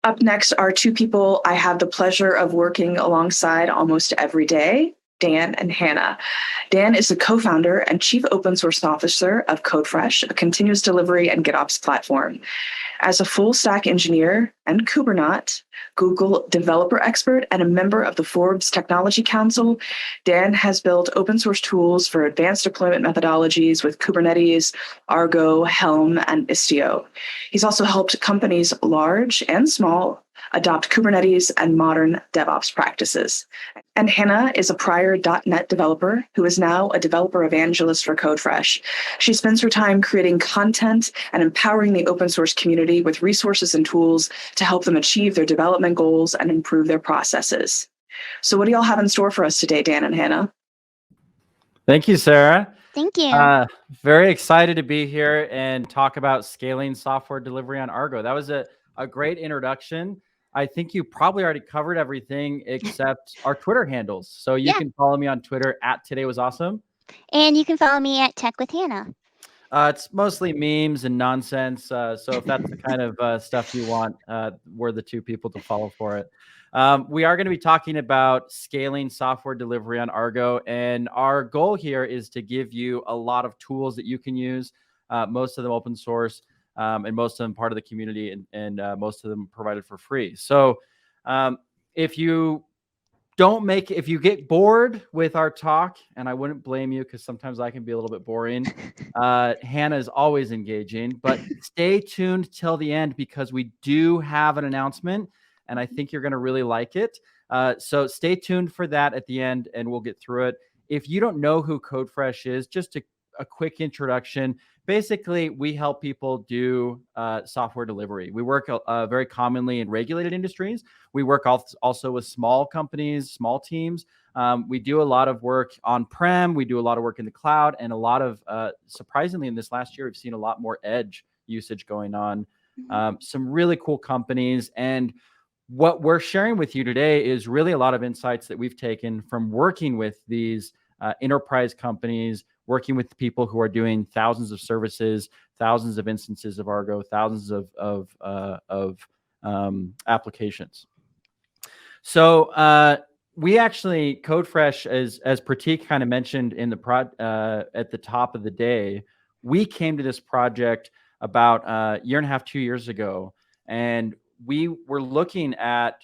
Up next are two people I have the pleasure of working alongside almost every day, Dan and Hannah. Dan is the co-founder and chief open source officer of Codefresh, a continuous delivery and GitOps platform. As a full stack engineer and Kubernetes, Google developer expert, and a member of the Forbes Technology Council, Dan has built open source tools for advanced deployment methodologies with Kubernetes, Argo, Helm, and Istio. He's also helped companies large and small adopt Kubernetes and modern DevOps practices. And Hannah is a prior .NET developer who is now a developer evangelist for Codefresh. She spends her time creating content and empowering the open source community with resources and tools to help them achieve their development goals and improve their processes. So what do y'all have in store for us today, Dan and Hannah? Thank you, Sarah. Thank you. Very excited to be here and talk about scaling software delivery on Argo. That was a great introduction. I think you probably already covered everything except our Twitter handles. So you can follow me on Twitter @TodayWasAwesome. And you can follow me at Tech with Hannah. It's mostly memes and nonsense. So if that's the kind of stuff you want, we're the two people to follow for it. We are going to be talking about scaling software delivery on Argo. And our goal here is to give you a lot of tools that you can use, most of them open source, and most of them part of the community, and most of them provided for free. So if you get bored with our talk, and I wouldn't blame you because sometimes I can be a little bit boring, Hannah is always engaging, but stay tuned till the end because we do have an announcement and I think you're going to really like it. So stay tuned for that at the end and we'll get through it. If you don't know who Codefresh is, just a quick introduction. Basically, we help people do software delivery. We work very commonly in regulated industries. We work also with small companies, small teams. We do a lot of work on-prem. We do a lot of work in the cloud. And a lot of, surprisingly, in this last year, we've seen a lot more edge usage going on. Some really cool companies. And what we're sharing with you today is really a lot of insights that we've taken from working with these enterprise companies, working with people who are doing thousands of services, thousands of instances of Argo, thousands of applications. So we actually, Codefresh, as Pratik kind of mentioned in the at the top of the day, we came to this project about a year and a half, 2 years ago, and we were looking at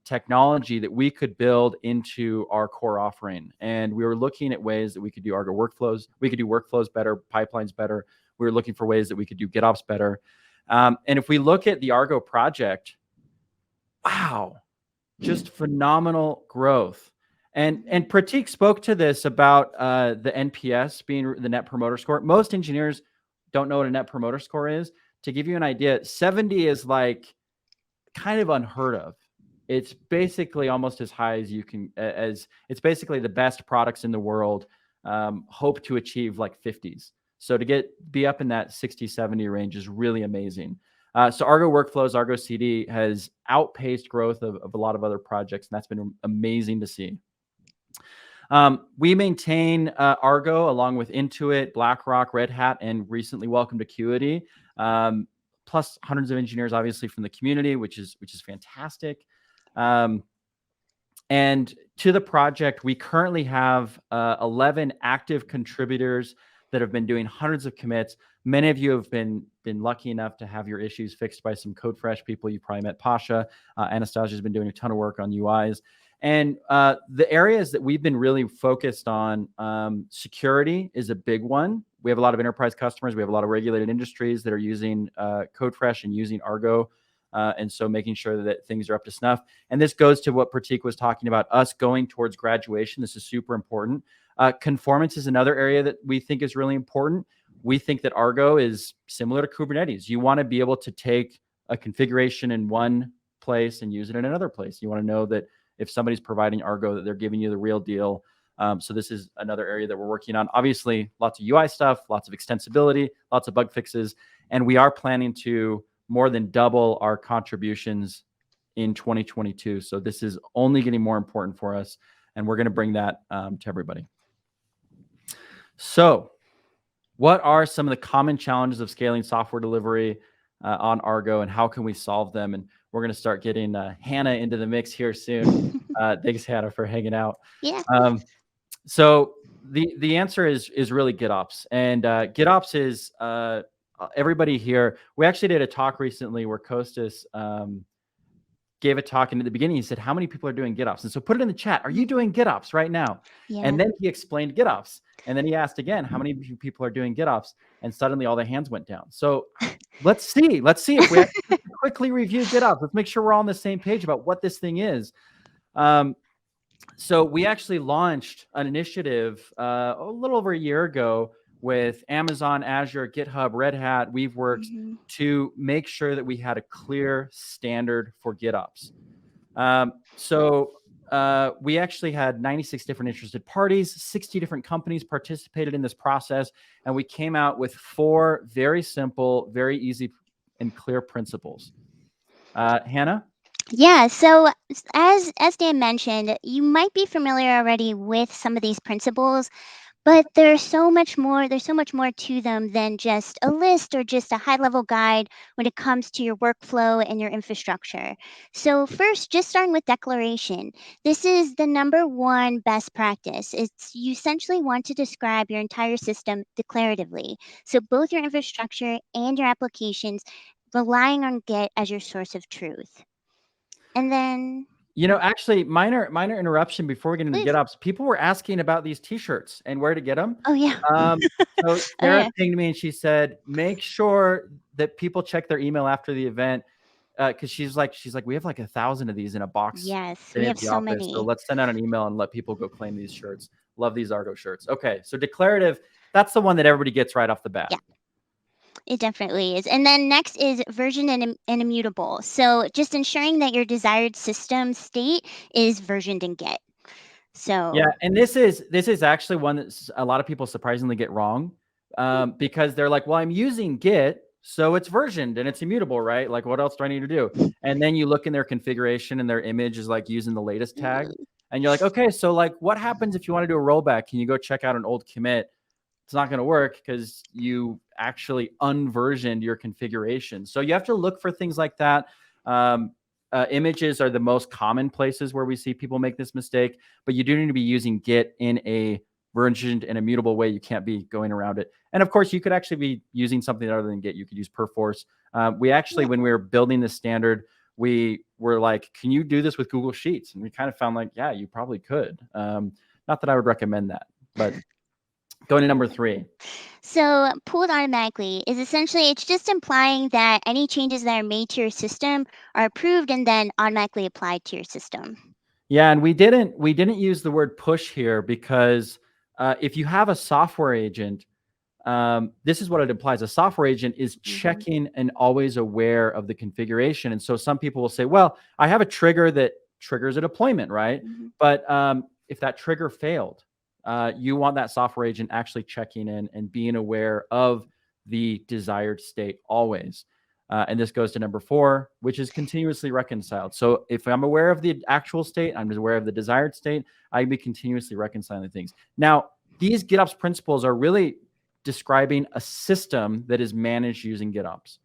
technology that we could build into our core offering. And we were looking at ways that we could do Argo workflows. We could do workflows better, pipelines better. We were looking for ways that we could do GitOps better. And if we look at the Argo project, wow, just phenomenal growth. And Pratik spoke to this about the NPS being the Net Promoter Score. Most engineers don't know what a Net Promoter Score is. To give you an idea, 70 is like kind of unheard of. It's basically almost as high as you can, it's basically the best products in the world hope to achieve like 50s. So to be up in that 60, 70 range is really amazing. So Argo Workflows, Argo CD has outpaced growth of a lot of other projects, and that's been amazing to see. We maintain Argo along with Intuit, BlackRock, Red Hat, and recently welcomed Acuity. Plus hundreds of engineers, obviously, from the community, which is fantastic. And to the project, we currently have 11 active contributors that have been doing hundreds of commits. Many of you have been lucky enough to have your issues fixed by some Codefresh people. You probably met Pasha. Anastasia has been doing a ton of work on UIs. And the areas that we've been really focused on, security is a big one. We have a lot of enterprise customers. We have a lot of regulated industries that are using Codefresh and using Argo. And so making sure that things are up to snuff. And this goes to what Pratik was talking about, us going towards graduation. This is super important. Conformance is another area that we think is really important. We think that Argo is similar to Kubernetes. You want to be able to take a configuration in one place and use it in another place. You want to know that if somebody's providing Argo, that they're giving you the real deal. So this is another area that we're working on. Obviously, lots of UI stuff, lots of extensibility, lots of bug fixes. And we are planning to more than double our contributions in 2022. So this is only getting more important for us. And we're going to bring that to everybody. So what are some of the common challenges of scaling software delivery on Argo and how can we solve them. And we're going to start getting Hannah into the mix here soon. Thanks, Hannah, for hanging out. Yeah. So the answer is really GitOps. And GitOps is everybody here. We actually did a talk recently where Kostas gave a talk, and at the beginning he said, how many people are doing GitOps? And so put it in the chat. Are you doing GitOps right now? Yeah. And then he explained GitOps. And then he asked again, how many people are doing GitOps? And suddenly all the hands went down. So let's see if we actually quickly review GitOps. Let's make sure we're all on the same page about what this thing is. So we actually launched an initiative a little over a year ago with Amazon, Azure, GitHub, Red Hat, Weaveworks to make sure that we had a clear standard for GitOps. We actually had 96 different interested parties, 60 different companies participated in this process, and we came out with 4 very simple, very easy and clear principles. Hannah? Yeah, so as Dan mentioned, you might be familiar already with some of these principles, but there's so much more to them than just a list or just a high-level guide when it comes to your workflow and your infrastructure. So first, just starting with declaration. This is the #1 best practice. You essentially want to describe your entire system declaratively. So both your infrastructure and your applications relying on Git as your source of truth. And then, actually, minor interruption before we get into please. GitOps. People were asking about these T-shirts and where to get them. Oh yeah. So Sarah pinged me and she said, make sure that people check their email after the event, because she's like, we have like 1,000 of these in a box. Yes, we have so many. So let's send out an email and let people go claim these shirts. Love these Argo shirts. Okay, so declarative, that's the one that everybody gets right off the bat. Yeah. It definitely is. And then next is version and immutable. So just ensuring that your desired system state is versioned in Git. So yeah, and this is actually one that a lot of people surprisingly get wrong, because they're like, well, I'm using Git, so it's versioned and it's immutable, right? Like, what else do I need to do? And then you look in their configuration and their image is like using the latest tag. And you're like, okay, so like what happens if you want to do a rollback? Can you go check out an old commit? It's not going to work because you actually unversioned your configuration. So you have to look for things like that. Images are the most common places where we see people make this mistake, but you do need to be using Git in a versioned and immutable way. You can't be going around it. And of course, you could actually be using something other than Git. You could use Perforce. We actually, when we were building this standard, we were like, can you do this with Google Sheets? And we kind of found like, yeah, you probably could. Not that I would recommend that, but going to #3. So pulled automatically is essentially, it's just implying that any changes that are made to your system are approved and then automatically applied to your system. Yeah, and we didn't use the word push here because if you have a software agent, this is what it implies. A software agent is checking and always aware of the configuration. And so some people will say, well, I have a trigger that triggers a deployment, right? But if that trigger failed, you want that software agent actually checking in and being aware of the desired state always. And this goes to #4, which is continuously reconciled. So if I'm aware of the actual state, I'm just aware of the desired state, I'd be continuously reconciling things. Now, these GitOps principles are really describing a system that is managed using GitOps.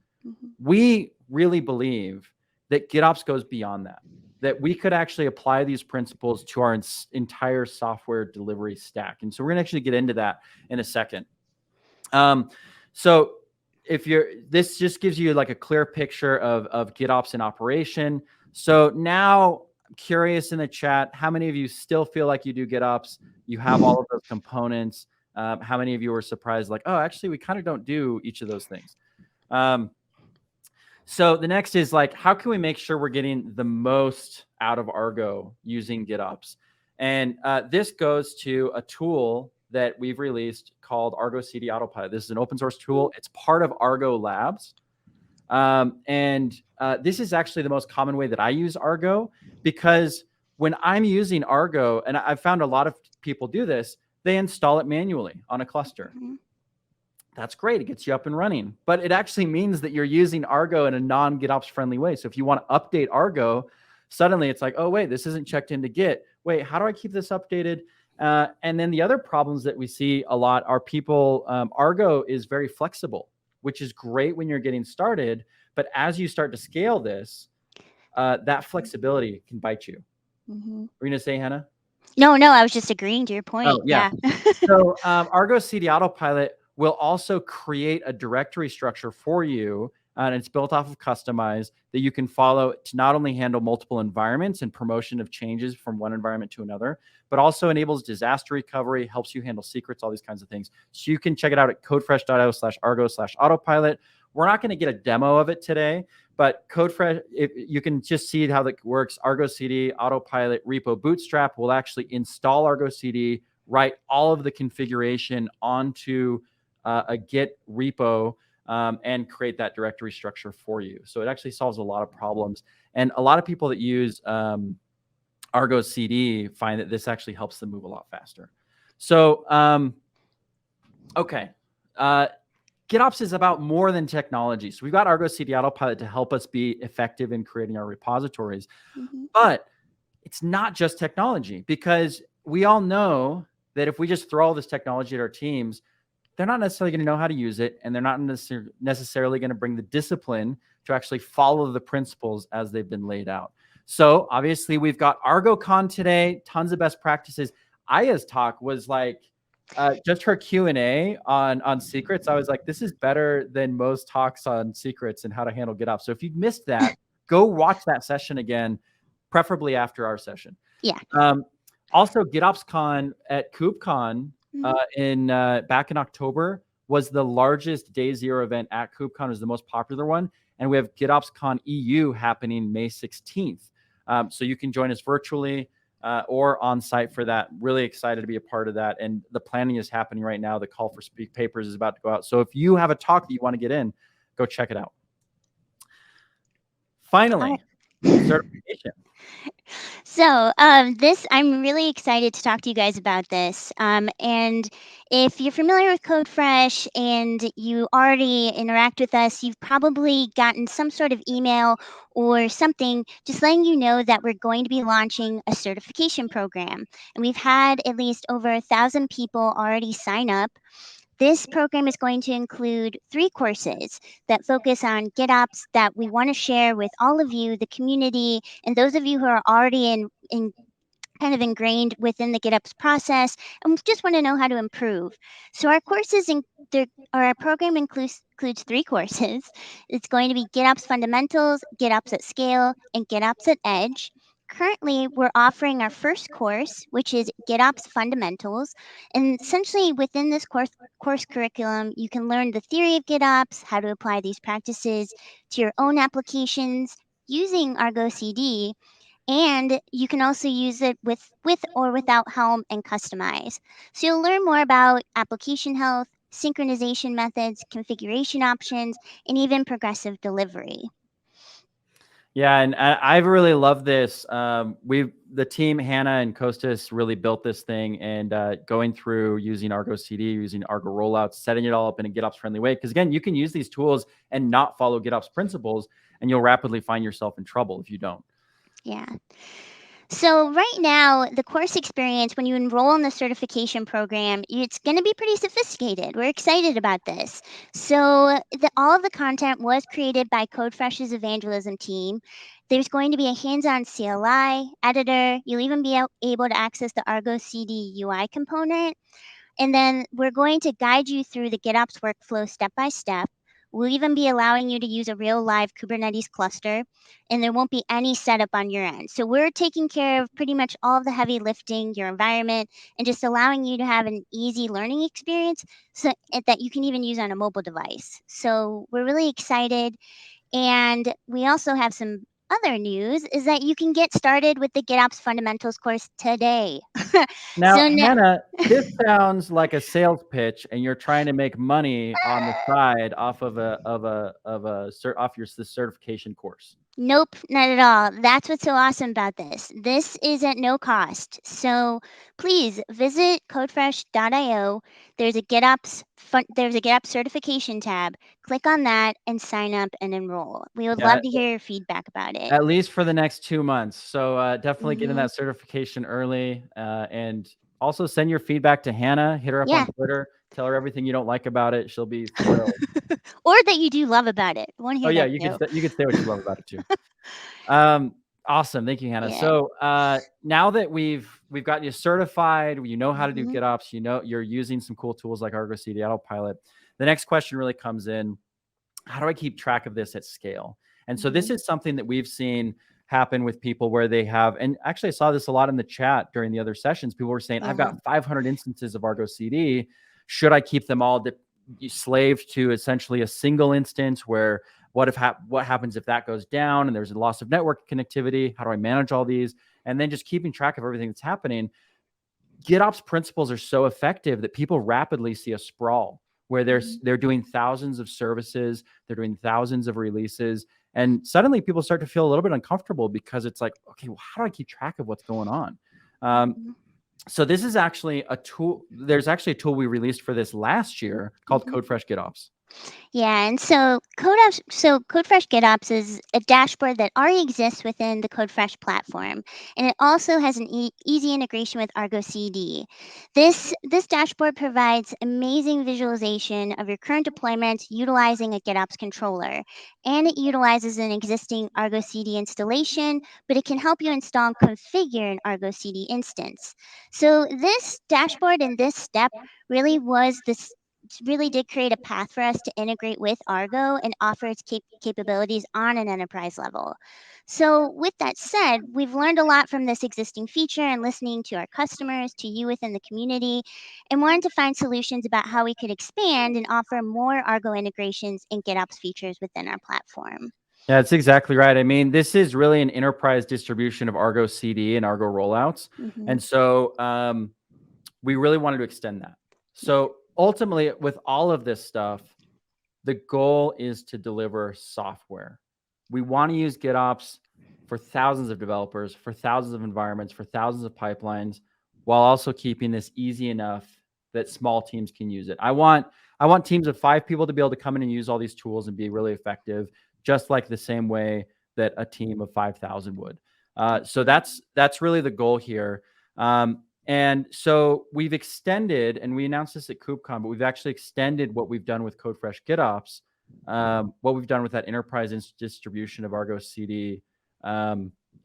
We really believe that GitOps goes beyond that we could actually apply these principles to our entire software delivery stack. And so we're gonna actually get into that in a second. So this just gives you like a clear picture of GitOps in operation. So now I'm curious in the chat, how many of you still feel like you do GitOps? You have all of those components. How many of you were surprised like, oh, actually we kind of don't do each of those things. So the next is like, how can we make sure we're getting the most out of Argo using GitOps? And this goes to a tool that we've released called Argo CD Autopilot. This is an open source tool. It's part of Argo Labs. This is actually the most common way that I use Argo, because when I'm using Argo, and I've found a lot of people do this, they install it manually on a cluster. That's great. It gets you up and running, but it actually means that you're using Argo in a non-GitOps friendly way. So if you want to update Argo, suddenly it's like, oh, wait, this isn't checked into Git. Wait, how do I keep this updated? And then the other problems that we see a lot are people, Argo is very flexible, which is great when you're getting started, But as you start to scale this, that flexibility can bite you. Mm-hmm. Were you going to say, Hannah? No, I was just agreeing to your point. Oh, yeah. So Argo CD Autopilot will also create a directory structure for you, and it's built off of Customize that you can follow to not only handle multiple environments and promotion of changes from one environment to another, but also enables disaster recovery, helps you handle secrets, all these kinds of things. So you can check it out at codefresh.io/argo/autopilot. We're not going to get a demo of it today, but Codefresh, you can just see how that works. Argo CD Autopilot repo bootstrap will actually install Argo CD, write all of the configuration onto a Git repo, and create that directory structure for you. So it actually solves a lot of problems. And a lot of people that use Argo CD find that this actually helps them move a lot faster. So, okay. GitOps is about more than technology. So we've got Argo CD Autopilot to help us be effective in creating our repositories. Mm-hmm. But it's not just technology, because we all know that if we just throw all this technology at our teams, they're not necessarily going to know how to use it, and they're not necessarily going to bring the discipline to actually follow the principles as they've been laid out. So obviously we've got ArgoCon today, tons of best practices. Aya's talk was like, just her Q&A on secrets. I was like, this is better than most talks on secrets and how to handle GitOps. So if you missed that, go watch that session again, preferably after our session. Yeah. Also, GitOpsCon at KubeCon back in October was the largest day zero event at KubeCon. It was the most popular one. And we have GitOpsCon EU happening May 16th. So you can join us virtually or on site for that. Really excited to be a part of that. And the planning is happening right now. The call for speak papers is about to go out. So if you have a talk that you want to get in, go check it out. Finally, certification. So I'm really excited to talk to you guys about this. And if you're familiar with Codefresh and you already interact with us, you've probably gotten some sort of email or something just letting you know that we're going to be launching a certification program. And we've had at least over 1,000 people already sign up. This program is going to include 3 courses that focus on GitOps that we want to share with all of you, the community, and those of you who are already in kind of ingrained within the GitOps process and just want to know how to improve. So our courses, our program includes 3 courses. It's going to be GitOps Fundamentals, GitOps at Scale, and GitOps at Edge. Currently, we're offering our first course, which is GitOps Fundamentals. And essentially within this course curriculum, you can learn the theory of GitOps, how to apply these practices to your own applications using Argo CD. And you can also use it with or without Helm and Customize. So you'll learn more about application health, synchronization methods, configuration options, and even progressive delivery. Yeah, and I've really loved this. The team, Hannah and Kostas, really built this thing, and going through using Argo CD, using Argo Rollouts, setting it all up in a GitOps friendly way. Because again, you can use these tools and not follow GitOps principles, and you'll rapidly find yourself in trouble if you don't. Yeah. So right now, the course experience, when you enroll in the certification program, it's going to be pretty sophisticated. We're excited about this. So all of the content was created by Codefresh's evangelism team. There's going to be a hands-on CLI editor. You'll even be able to access the Argo CD UI component. And then we're going to guide you through the GitOps workflow step by step. We'll even be allowing you to use a real live Kubernetes cluster, and there won't be any setup on your end. So we're taking care of pretty much all of the heavy lifting, your environment, and just allowing you to have an easy learning experience so that you can even use on a mobile device. So we're really excited. And we also have some other news is that you can get started with the GitOps Fundamentals course today. Now, So Hannah, this sounds like a sales pitch, and you're trying to make money on the side off of your certification course. Nope, not at all. That's what's so awesome about this. This is at no cost. So please visit codefresh.io. There's a GitOps certification tab. Click on that and sign up and enroll. We would love to hear your feedback about it. At least for the next 2 months. So definitely getting that certification early. And Also, send your feedback to Hannah. Hit her up Yeah. on Twitter. Tell her everything you don't like about it. She'll be thrilled. Or that you do love about it. I want to hear Oh yeah, that you too. could say what you love about it too. Awesome. Thank you, Hannah. Yeah. So now that we've gotten you certified, you know how to do Mhm. GitOps, you know you're using some cool tools like Argo CD Autopilot. The next question really comes in: how do I keep track of this at scale? And so this is something that we've seen happen with people where they have, and actually I saw this a lot in the chat during the other sessions. People were saying, I've got 500 instances of Argo CD. Should I keep them all slaved to essentially a single instance where what happens if that goes down and there's a loss of network connectivity? How do I manage all these? And then just keeping track of everything that's happening. GitOps principles are so effective that people rapidly see a sprawl where they're doing thousands of services, they're doing thousands of releases, and suddenly people start to feel a little bit uncomfortable because it's like, okay, well, how do I keep track of what's going on? So this is actually a tool. There's actually a tool we released for this last year called Codefresh GitOps. Yeah, and so Codefresh GitOps is a dashboard that already exists within the Codefresh platform, and it also has an easy integration with Argo CD. This dashboard provides amazing visualization of your current deployment utilizing a GitOps controller, and it utilizes an existing Argo CD installation, but it can help you install and configure an Argo CD instance. So this dashboard and this step really did create a path for us to integrate with Argo and offer its capabilities on an enterprise level. So with that said, we've learned a lot from this existing feature and listening to our customers, to you within the community, and wanted to find solutions about how we could expand and offer more Argo integrations and GitOps features within our platform. Yeah, that's exactly right. I mean, this is really an enterprise distribution of Argo CD and Argo Rollouts. And so we really wanted to extend that. So ultimately, with all of this stuff, the goal is to deliver software. We want to use GitOps for thousands of developers, for thousands of environments, for thousands of pipelines, while also keeping this easy enough that small teams can use it. I want teams of 5 people to be able to come in and use all these tools and be really effective, just like the same way that a team of 5,000 would. So that's really the goal here. And so we've extended, and we announced this at KubeCon, but we've actually extended what we've done with Codefresh GitOps, what we've done with that enterprise distribution of Argo CD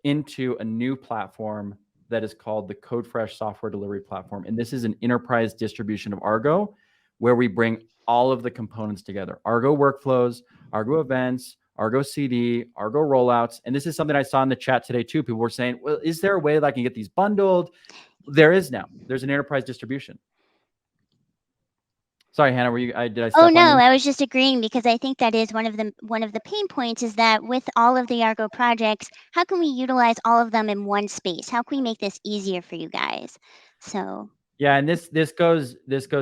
into a new platform that is called the Codefresh Software Delivery Platform. And this is an enterprise distribution of Argo where we bring all of the components together: Argo Workflows, Argo Events, Argo CD, Argo Rollouts. And this is something I saw in the chat today too. People were saying, well, is there a way that I can get these bundled? There is now. There's an enterprise distribution. Sorry, Hannah, were you? Did I step on you? I was just agreeing because I think that is one of the pain points is that with all of the Argo projects, how can we utilize all of them in one space? How can we make this easier for you guys? So yeah, and this goes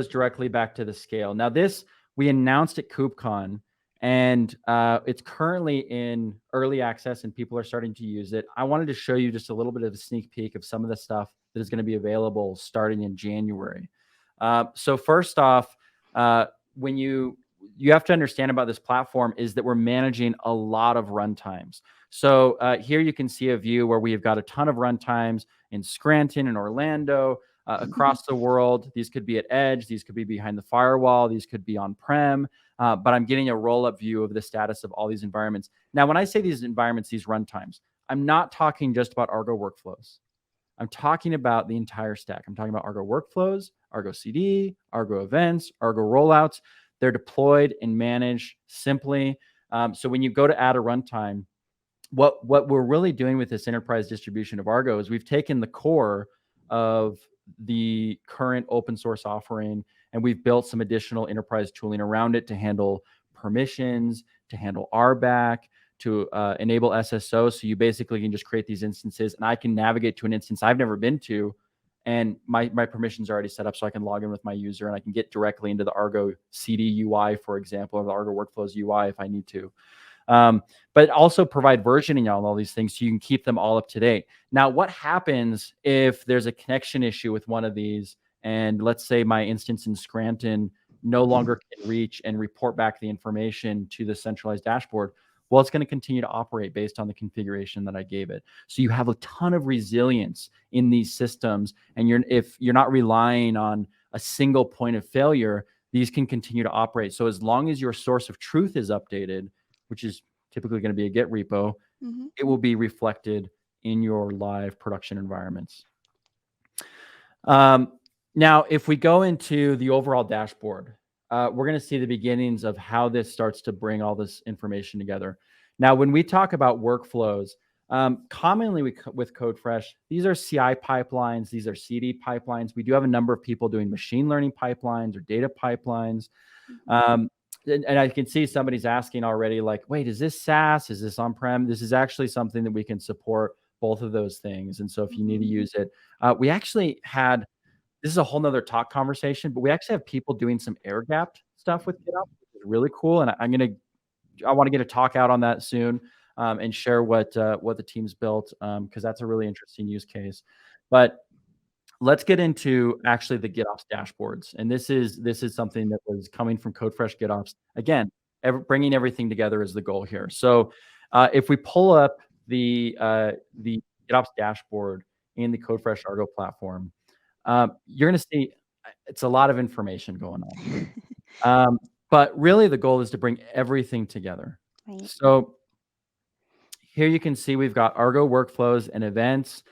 directly back to the scale. Now this we announced at KubeCon, and it's currently in early access and people are starting to use it. I wanted to show you just a little bit of a sneak peek of some of the stuff that is going to be available starting in January. So first off, when you have to understand about this platform is that we're managing a lot of runtimes. So here you can see a view where we have got a ton of runtimes in Scranton and Orlando, across the world. These could be at edge, these could be behind the firewall, these could be on-prem, but I'm getting a roll-up view of the status of all these environments. Now, when I say these environments, these runtimes, I'm not talking just about Argo Workflows. I'm talking about the entire stack. I'm talking about Argo Workflows, Argo CD, Argo Events, Argo Rollouts. They're deployed and managed simply. So when you go to add a runtime, what we're really doing with this enterprise distribution of Argo is we've taken the core of the current open source offering and we've built some additional enterprise tooling around it to handle permissions, to handle RBAC, to enable SSO. So you basically can just create these instances and I can navigate to an instance I've never been to and my permissions are already set up so I can log in with my user and I can get directly into the Argo CD UI, for example, or the Argo Workflows UI if I need to. But also provide versioning on all these things so you can keep them all up to date. Now, what happens if there's a connection issue with one of these and let's say my instance in Scranton no longer can reach and report back the information to the centralized dashboard? Well, it's going to continue to operate based on the configuration that I gave it. So you have a ton of resilience in these systems. And if you're not relying on a single point of failure, these can continue to operate. So as long as your source of truth is updated, which is typically going to be a Git repo, it will be reflected in your live production environments. Now, if we go into the overall dashboard, we're going to see the beginnings of how this starts to bring all this information together. Now, when we talk about workflows, commonly with Codefresh, these are CI pipelines, these are CD pipelines. We do have a number of people doing machine learning pipelines or data pipelines. And I can see somebody's asking already, like, wait, is this SaaS? Is this on-prem? This is actually something that we can support both of those things. And so if you need to use it, we actually had, this is a whole nother talk conversation, but we actually have people doing some air-gapped stuff with GitOps, which is really cool. And I want to get a talk out on that soon and share what the team's built, because that's a really interesting use case. But let's get into actually the GitOps dashboards. And this is something that was coming from Codefresh GitOps. Again, bringing everything together is the goal here. So if we pull up the GitOps dashboard in the Codefresh Argo platform, you're going to see it's a lot of information going on. But really the goal is to bring everything together. Right. So here you can see we've got Argo Workflows and Events,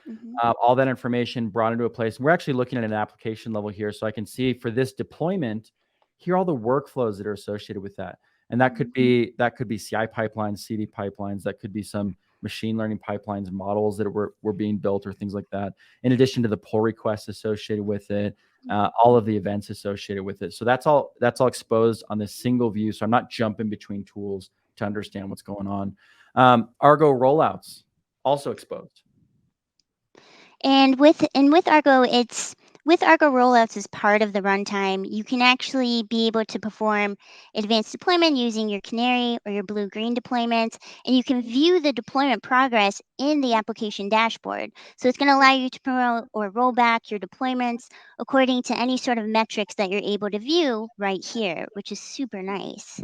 all that information brought into a place. And we're actually looking at an application level here. So I can see for this deployment, here are all the workflows that are associated with that. And that could be CI pipelines, CD pipelines, that could be some machine learning pipelines, models that were being built or things like that. In addition to the pull requests associated with it, all of the events associated with it. So that's all exposed on this single view. So I'm not jumping between tools to understand what's going on. Argo Rollouts also exposed. And with Argo, with Argo Rollouts as part of the runtime, you can actually be able to perform advanced deployment using your Canary or your blue-green deployments, and you can view the deployment progress in the application dashboard. So it's going to allow you to promote or roll back your deployments according to any sort of metrics that you're able to view right here, which is super nice.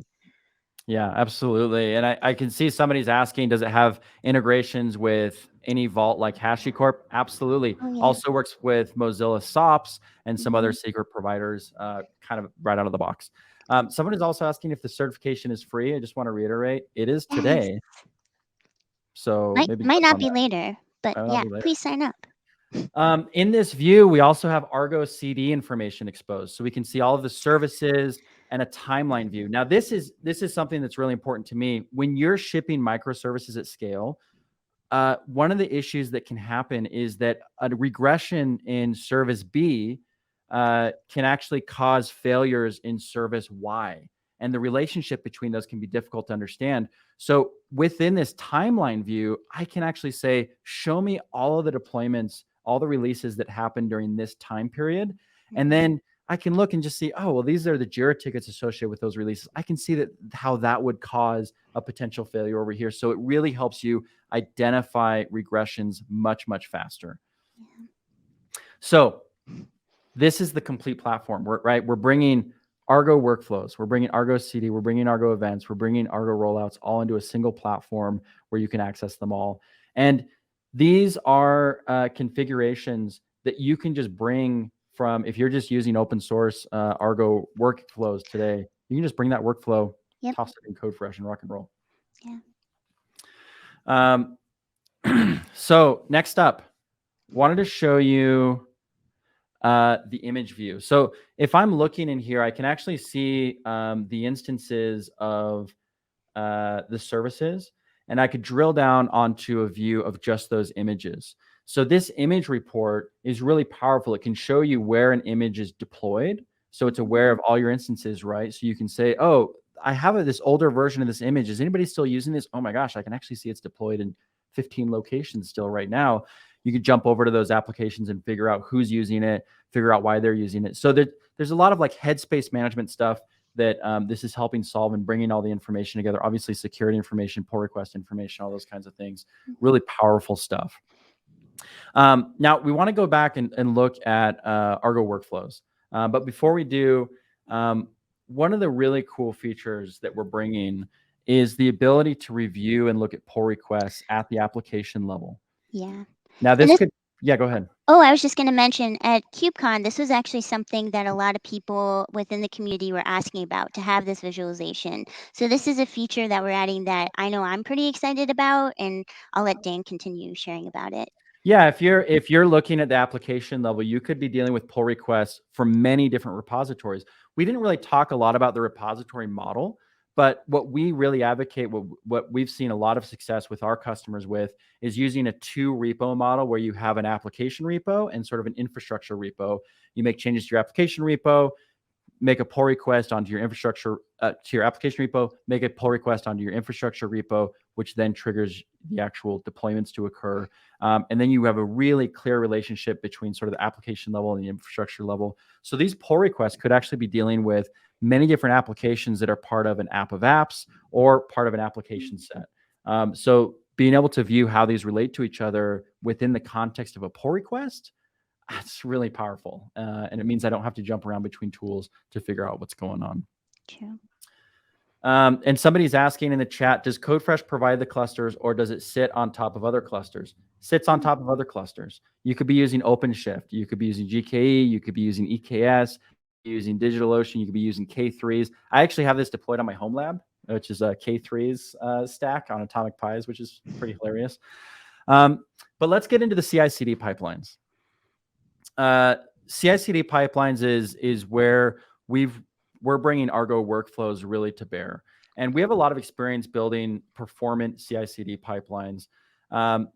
Yeah, absolutely. And I can see somebody's asking, does it have integrations with any vault like HashiCorp? Absolutely. Oh, yeah. Also works with Mozilla SOPs and some other secret providers kind of right out of the box. Someone is also asking if the certification is free. I just want to reiterate, it is today. Yes. So might not be later, but yeah, please sign up. In this view, we also have Argo CD information exposed. So we can see all of the services and a timeline view. Now, this is something that's really important to me. When you're shipping microservices at scale, one of the issues that can happen is that a regression in service B can actually cause failures in service Y. And the relationship between those can be difficult to understand. So within this timeline view, I can actually say, show me all of the deployments, all the releases that happened during this time period. And then I can look and just see, oh, well, these are the JIRA tickets associated with those releases. I can see how that would cause a potential failure over here. So it really helps you identify regressions much, much faster. Yeah. So this is the complete platform, right? We're bringing Argo Workflows, we're bringing Argo CD, we're bringing Argo Events, we're bringing Argo Rollouts all into a single platform where you can access them all. And these are configurations that you can just bring from, if you're just using open source Argo Workflows today, you can just bring that workflow, toss it in Codefresh and rock and roll. Yeah. So next up, wanted to show you the image view. So if I'm looking in here, I can actually see the instances of the services, and I could drill down onto a view of just those images. So this image report is really powerful. It can show you where an image is deployed. So it's aware of all your instances, right? So you can say, oh, I have this older version of this image. Is anybody still using this? Oh my gosh, I can actually see it's deployed in 15 locations still right now. You could jump over to those applications and figure out who's using it, figure out why they're using it. So there's a lot of like headspace management stuff that this is helping solve and bringing all the information together. Obviously, security information, pull request information, all those kinds of things. Really powerful stuff. Now, we want to go back and look at Argo Workflows. But before we do, one of the really cool features that we're bringing is the ability to review and look at pull requests at the application level. Yeah. Now this could, yeah, go ahead. Oh, I was just going to mention at KubeCon, this was actually something that a lot of people within the community were asking about, to have this visualization. So this is a feature that we're adding that I know I'm pretty excited about, and I'll let Dan continue sharing about it. Yeah, if you're looking at the application level, you could be dealing with pull requests from many different repositories. We didn't really talk a lot about the repository model, but what we really advocate, what we've seen a lot of success with our customers with, is using a 2 repo model where you have an application repo and sort of an infrastructure repo. You make changes to your application repo, make a pull request onto your infrastructure, to your application repo, make a pull request onto your infrastructure repo, which then triggers the actual deployments to occur. And then you have a really clear relationship between sort of the application level and the infrastructure level. So these pull requests could actually be dealing with many different applications that are part of an app of apps or part of an application set. So being able to view how these relate to each other within the context of a pull request, that's really powerful. And it means I don't have to jump around between tools to figure out what's going on. True. And somebody's asking in the chat, does Codefresh provide the clusters, or does it sit on top of other clusters? Sits on top of other clusters. You could be using OpenShift. You could be using GKE. You could be using EKS, using DigitalOcean. You could be using K3s. I actually have this deployed on my home lab, which is a K3s stack on Atomic Pies, which is pretty hilarious. But let's get into the CI/CD pipelines. CI/CD pipelines is where we're bringing Argo Workflows really to bear. And we have a lot of experience building performant CI/CD pipelines.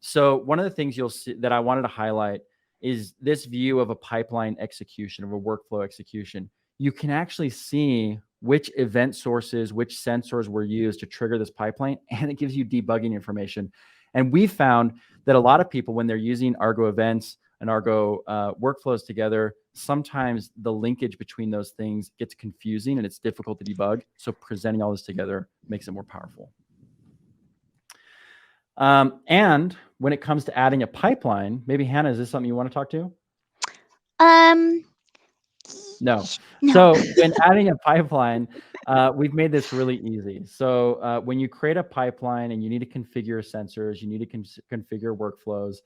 So one of the things you'll see that I wanted to highlight is this view of a pipeline execution, of a workflow execution. You can actually see which event sources, which sensors were used to trigger this pipeline, and it gives you debugging information. And we found that a lot of people, when they're using Argo Events and Argo Workflows together, sometimes the linkage between those things gets confusing and it's difficult to debug. So presenting all this together makes it more powerful. And when it comes to adding a pipeline, maybe Hannah, is this something you want to talk to? No. So when adding a pipeline, we've made this really easy. So when you create a pipeline and you need to configure sensors, you need to configure workflows,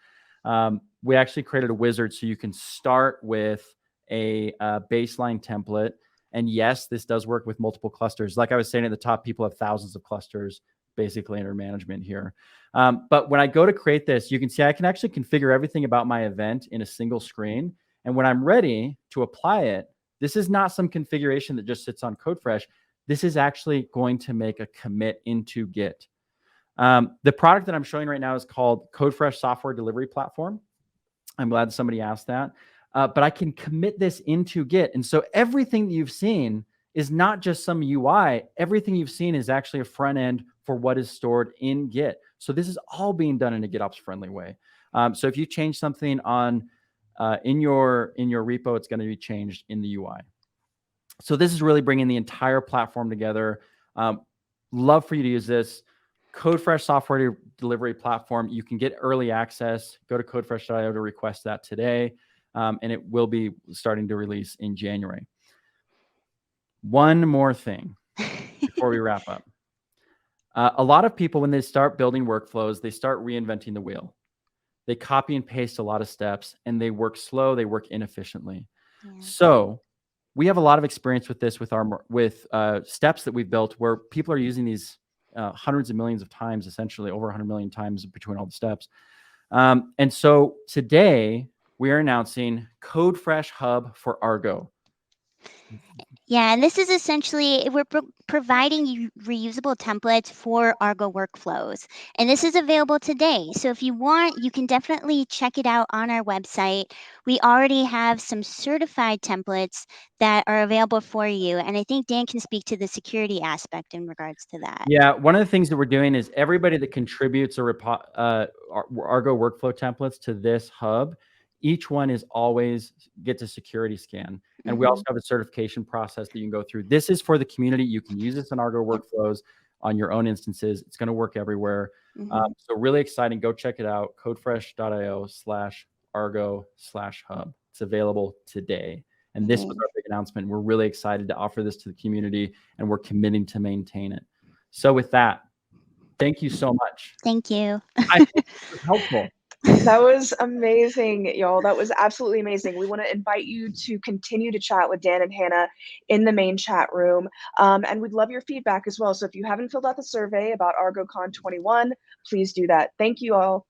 we actually created a wizard so you can start with a baseline template. And yes, this does work with multiple clusters. Like I was saying at the top, people have thousands of clusters basically under management here. But when I go to create this, you can see I can actually configure everything about my event in a single screen. And when I'm ready to apply it, this is not some configuration that just sits on Codefresh. This is actually going to make a commit into Git. The product that I'm showing right now is called Codefresh Software Delivery Platform. I'm glad somebody asked that. But I can commit this into Git. And so everything that you've seen is not just some UI. Everything you've seen is actually a front end for what is stored in Git. So this is all being done in a GitOps friendly way. So if you change something on in your repo, it's going to be changed in the UI. So this is really bringing the entire platform together. Love for you to use this. Codefresh Software Delivery Platform. You can get early access. Go to codefresh.io to request that today. And it will be starting to release in January. One more thing before we wrap up. A lot of people, when they start building workflows, they start reinventing the wheel. They copy and paste a lot of steps, and they work slow, they work inefficiently. Yeah. So we have a lot of experience with this with steps that we've built where people are using these hundreds of millions of times, essentially over 100 million times between all the steps. And so today we are announcing Codefresh Hub for Argo. Yeah, and this is essentially, we're providing you reusable templates for Argo Workflows. And this is available today. So if you want, you can definitely check it out on our website. We already have some certified templates that are available for you. And I think Dan can speak to the security aspect in regards to that. Yeah, one of the things that we're doing is everybody that contributes Argo Workflow templates to this hub, each one is always gets a security scan. And we also have a certification process that you can go through. This is for the community. You can use this in Argo Workflows on your own instances. It's going to work everywhere. So really exciting. Go check it out. Codefresh.io/Argo/hub. It's available today. And this was our big announcement. We're really excited to offer this to the community, and we're committing to maintain it. So with that, thank you so much. Thank you. I hope this was helpful. That was amazing, y'all. That was absolutely amazing. We want to invite you to continue to chat with Dan and Hannah in the main chat room. And we'd love your feedback as well. So if you haven't filled out the survey about ArgoCon 21, please do that. Thank you all.